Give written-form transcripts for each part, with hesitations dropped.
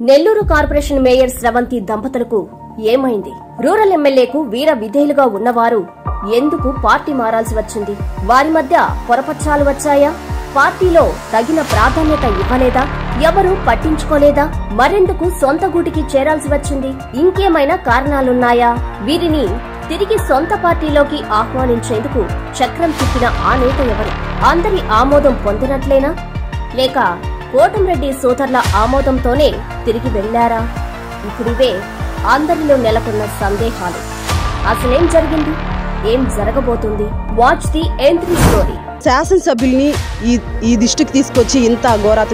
Nellore corporation mayor స్రవంతి దంపతులకు ఏమైంది? Rural ఎమ్మెల్యేకు వీర విధేయులుగా ఉన్నవారు ఎందుకు పార్టీ మారాల్సి వచ్చింది? వారి మధ్య పొరపచ్చాలు వచ్చాయా? పార్టీలో తగిన ప్రాధాన్యత ఇవ్వలేదా? ఎవరూ పట్టించుకోలేదా? మరెందుకు సొంత గూటికి చేరాల్సి వచ్చింది? ఇంకేమైనా కారణాలున్నాయా? వీరిని తిరిగి సొంత పార్టీలోకి ఆహ్వానించేందుకు చక్రం తిప్పిన ఆ నేత ఎవరు? అందరి ఆమోదం పొందినట్లేనా, లేక కోటంరెడ్డి సోదరుల ఆమోదంతోనే తిరిగి వెళ్లారా? ఇప్పుడివే అందరిలో నెలకొన్న సందేహాలు. అసలేం జరిగింది? ఏం జరగబోతుంది? Watch the entry story. శాసనసభ్యుల్ని ఈ దృష్టికి తీసుకొచ్చి ఇంత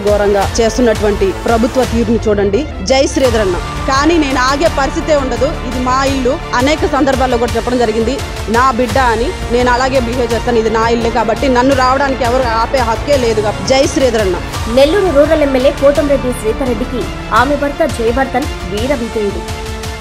ఘోరంగా చేస్తున్నటువంటి ప్రభుత్వ తీరుని చూడండి. జై శ్రీధరన్న. కానీ నేను ఆగే పరిస్థితే ఉండదు. ఇది మా ఇల్లు. అనేక సందర్భాల్లో కూడా చెప్పడం జరిగింది, నా బిడ్డ అని. నేను అలాగే బిహేవ్ చేస్తాను. ఇది నా ఇల్లే కాబట్టి నన్ను రావడానికి ఎవరు ఆపే హక్కే లేదు. జై శ్రీధరన్న. నెల్లూరు రూరల్ ఎమ్మెల్యే కోటంరెడ్డి శ్రీధర్రెడ్డికి ఆమె భర్త జయవర్ధన్ వీర విధేయుడు,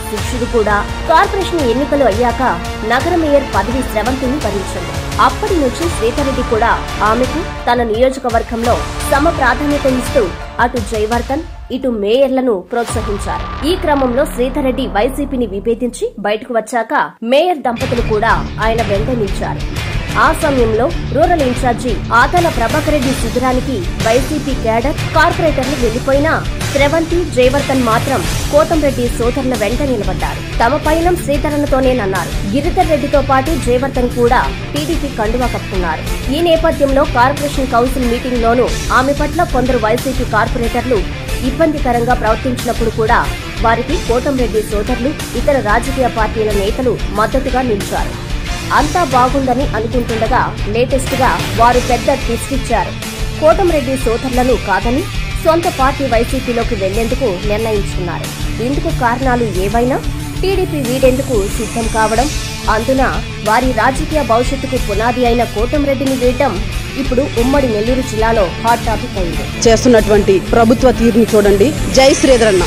శిష్యుడు కూడా. కార్పొరేషన్ ఎన్నికలు అయ్యాక నగర మేయర్ పదవి స్రవంతిని భరించింది. అప్పటి నుంచి శ్రీధర్రెడ్డి కూడా ఆమెకు తన నియోజకవర్గంలో సమ ప్రాధాన్యత ఇస్తూ అటు జయవర్ధన్ ఇటు మేయర్లను ప్రోత్సహించారు. ఈ క్రమంలో శ్రీధర్రెడ్డి వైసీపీని విభేదించి బయటకు వచ్చాక మేయర్ దంపతులు కూడా ఆయన వెంట నిలిచారు. ఆ సమయంలో రూరల్ ఇన్ఛార్జి ఆదాల ప్రభాకర్ రెడ్డి శిబిరానికి వైసీపీ క్యాడర్ కార్పొరేటర్లు వెళ్లిపోయినా స్రవంతి జయవర్ధన్ మాత్రం కోటంరెడ్డి సోదరుల వెంట నిలబడ్డారు. తమ పయనం శ్రీధరన్నతోనేనన్నారు. గిరిధర్ రెడ్డితో పాటు జయవర్ధన్ కూడా టీడీపీ కండువా కప్పుకున్నారు. ఈ నేపథ్యంలో కార్పొరేషన్ కౌన్సిల్ మీటింగ్ లోనూ ఆమె పట్ల కొందరు వైసీపీ కార్పొరేటర్లు ఇబ్బందికరంగా ప్రవర్తించినప్పుడు కూడా వారికి కోటంరెడ్డి సోదరులు ఇతర రాజకీయ పార్టీల నేతలు మద్దతుగా నిలిచారు. అంతా బాగుందని అనుకుంటుండగా లేటెస్ట్ గా వారు పెద్ద ట్విస్ట్ ఇచ్చారు. కోటంరెడ్డి సోదరులను కాదని సొంత పార్టీ వైసీపీలోకి వెళ్లేందుకు నిర్ణయించుకున్నారు. ఇందుకు కారణాలు ఏవైనా టీడీపీ వీడేందుకు సిద్ధం కావడం, అందున వారి రాజకీయ భవిష్యత్తుకు పునాది అయిన కోటంరెడ్డిని వీడటం ఇప్పుడు ఉమ్మడి నెల్లూరు జిల్లాలో హాట్ టాపిక్ అయింది. చేస్తున్నటువంటి ప్రభుత్వ తీరుని చూడండి. జై శ్రీధరన్న.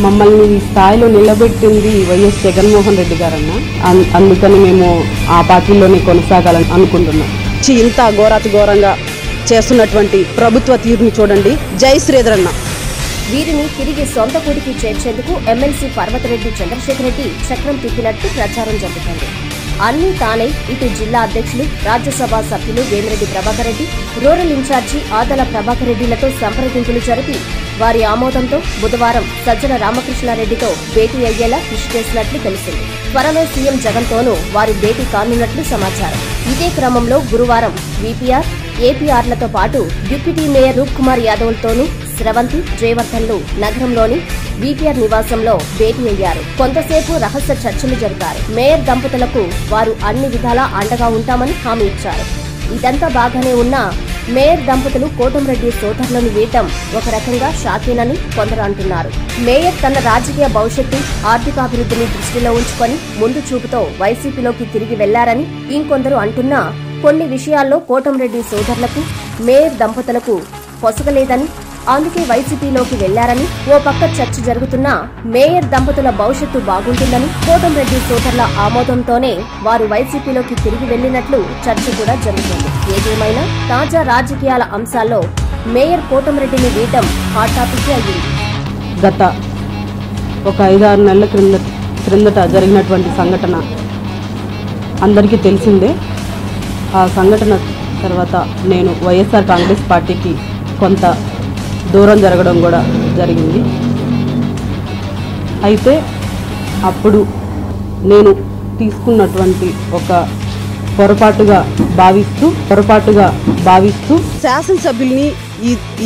మమ్మల్ని ఈ స్థాయిలో నిలబెట్టింది వైఎస్ జగన్మోహన్ రెడ్డి గారన్న. అందుకని మేము ఆ పార్టీలోనే కొనసాగాలని అనుకుంటున్నాం. ఇంత ఘోరంగా చేస్తున్నటువంటి ప్రభుత్వ తీరుని చూడండి. జై శ్రీధరన్న. వీరిని తిరిగి సొంత గుడికి చేర్చేందుకు ఎమ్మెల్సీ పర్వతరెడ్డి చంద్రశేఖర్ రెడ్డి చక్రం తిప్పినట్టు ప్రచారం జరుగుతోంది. అన్నీ తానే ఇటు జిల్లా అధ్యక్షులు, రాజ్యసభ సభ్యులు వేమిరెడ్డి ప్రభాకర్ రెడ్డి, రూరల్ ఇన్ఛార్జి ఆదాల ప్రభాకర్ రెడ్డిలతో సంప్రదింపులు జరిపి వారి ఆమోదంతో బుధవారం సజ్జల రామకృష్ణారెడ్డితో భేటీ అయ్యేలా కృషి చేసినట్లు తెలిసింది. త్వరలో సీఎం జగన్తోనూ వారు భేటీ కానున్నట్లు సమాచారం. ఇదే క్రమంలో గురువారం వీపీఆర్, ఏపీఆర్లతో పాటు డిప్యూటీ మేయర్ రూప్ కుమార్ యాదవ్లతోనూ స్రవంతి, జయవర్ధన్లు నగరంలోని వీపీఆర్ నివాసంలో భేటీ అయ్యారు. కొంతసేపు రహస్య చర్చలు జరిపారు. మేయర్ దంపతులకు వారు అన్ని విధాలా అండగా ఉంటామని హామీ ఇచ్చారు. ఇదంతా బాగానే ఉన్నా మేయర్ దంపతులు కోటంరెడ్డి సోదరులను వీడటం ఒక రకంగా షాకేనని కొందరు అంటున్నారు. మేయర్ తన రాజకీయ భవిష్యత్తు, ఆర్థికాభివృద్ధిని దృష్టిలో ఉంచుకొని ముందు చూపుతో వైసీపీలోకి తిరిగి వెళ్లారని ఇంకొందరు అంటున్నా కొన్ని విషయాల్లో కోటంరెడ్డి సోదరులకు మేయర్ దంపతులకు పొసగలేదని, అందుకే వైసీపీలోకి వెళ్లారని ఓ పక్క చర్చ జరుగుతున్నా మేయర్ దంపతుల భవిష్యత్తు బాగుంటుందని, కోటంరెడ్డి సోదరుల ఆమోదంతోనే వారు వైసీపీలోకి తిరిగి వెళ్లినట్లు చర్చ కూడా జరుగుతుంది. ఏదేమైనా తాజా రాజకీయాల అంశాల్లో మేయర్ కోటంరెడ్డిని వీడటం హాట్ టాపిక్ అయ్యింది. గత ఒక 5-6 నెలల క్రిందట జరిగినటువంటి సంఘటన అందరికీ తెలిసిందే. ఆ సంఘటన తర్వాత నేను వైఎస్ఆర్ కాంగ్రెస్ పార్టీకి కొంత దూరం జరగడం కూడా జరిగింది. అయితే అప్పుడు నేను తీసుకున్నటువంటి ఒక పొరపాటుగా భావిస్తూ శాసనసభ్యుల్ని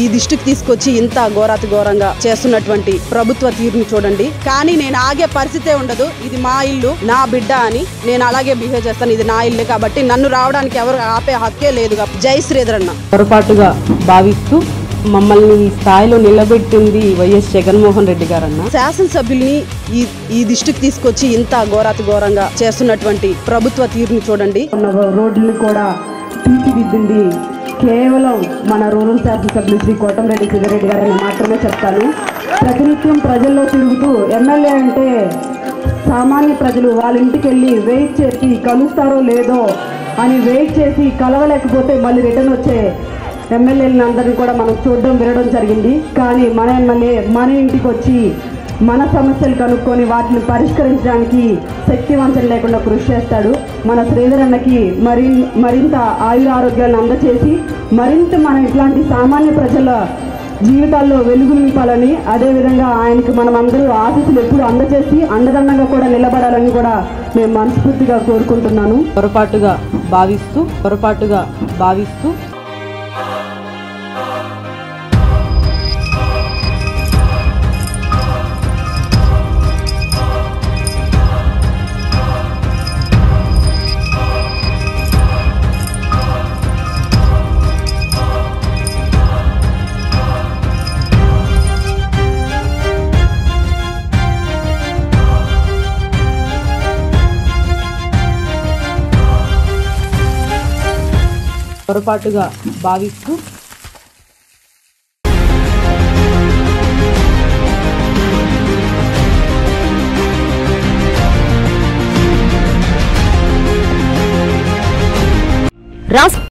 ఈ దృష్టికి తీసుకొచ్చి ఇంత ఘోరంగా చేస్తున్నటువంటి ప్రభుత్వ తీరుని చూడండి. కానీ నేను ఆగే పరిస్థితే ఉండదు. ఇది మా ఇల్లు, నా బిడ్డ అని. నేను అలాగే బిహేవ్ చేస్తాను. ఇది నా ఇల్లే కాబట్టి నన్ను రావడానికి ఎవరు ఆపే హక్కే లేదు. జై శ్రీధరన్న. పొరపాటుగా భావిస్తూ మమ్మల్ని ఈ స్థాయిలో నిలబెట్టింది వైఎస్ జగన్మోహన్ రెడ్డి గారన్న. శాసనసభ్యుల్ని ఈ దృష్టికి తీసుకొచ్చి ఇంత ఘోరంగా చేస్తున్నటువంటి ప్రభుత్వ తీరుని చూడండి. రోడ్లు కూడా తీర్చిదిద్దింది కేవలం మన రూరల్ శాసనసభ్యులు శ్రీ కోటంరెడ్డి శ్రీధర్రెడ్డి గారని మాత్రమే చెప్తాను. ప్రతినిత్యం ప్రజల్లో తిరుగుతూ ఎమ్మెల్యే అంటే సామాన్య ప్రజలు వాళ్ళ ఇంటికి వెళ్ళి వెయిట్ చేసి కలుస్తారో లేదో అని వెయిట్ చేసి కలవలేకపోతే మళ్ళీ రిటర్న్ వచ్చే ఎమ్మెల్యేలను అందరినీ కూడా మనం చూడడం వినడం జరిగింది. కానీ మన ఎమ్మెల్యే మన ఇంటికి వచ్చి మన సమస్యలు కనుక్కొని వాటిని పరిష్కరించడానికి శక్తివంచన లేకుండా కృషి చేస్తాడు. మన శ్రీధర్ అన్నకి మరింత ఆయురారోగ్యాలను అందచేసి మరింత మన ఇట్లాంటి సామాన్య ప్రజల జీవితాల్లో వెలుగులు నింపాలని, అదేవిధంగా ఆయనకి మనం అందరూ ఆశీస్సులు ఎప్పుడు అందచేసి అండదండంగా కూడా నిలబడాలని కూడా మేము మనస్ఫూర్తిగా కోరుకుంటున్నాను. పొరపాటుగా భావిస్తూ